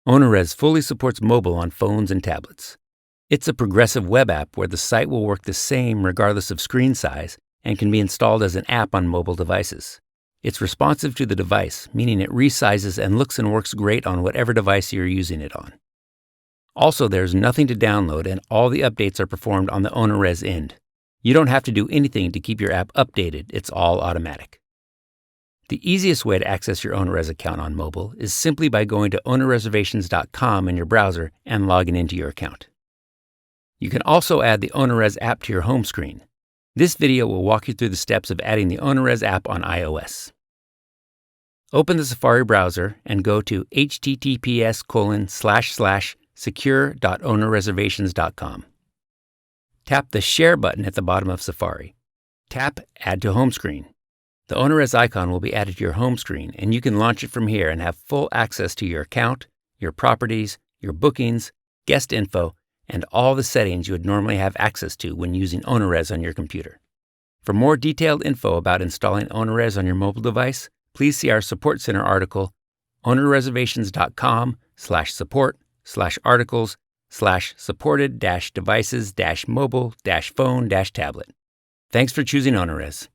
OwnerRez fully supports mobile on phones and tablets. It's a progressive web app where the site will work the same regardless of screen size and can be installed as an app on mobile devices. It's responsive to the device, meaning it resizes and looks and works great on whatever device you're using it on. Also, there's nothing to download and all the updates are performed on the OwnerRez end. You don't have to do anything to keep your app updated, it's all automatic. The easiest way to access your OwnerRez account on mobile is simply by going to ownerreservations.com in your browser and logging into your account. You can also add the OwnerRez app to your home screen. This video will walk you through the steps of adding the OwnerRez app on iOS. Open the Safari browser and go to https://secure.ownerreservations.com. Tap the Share button at the bottom of Safari. Tap Add to Home Screen. The OwnerRez icon will be added to your home screen, and you can launch it from here and have full access to your account, your properties, your bookings, guest info, and all the settings you would normally have access to when using OwnerRez on your computer. For more detailed info about installing OwnerRez on your mobile device, please see our Support Center article, ownerreservations.com/support/articles/supported-devices-mobile-phone-tablet. Thanks for choosing OwnerRez.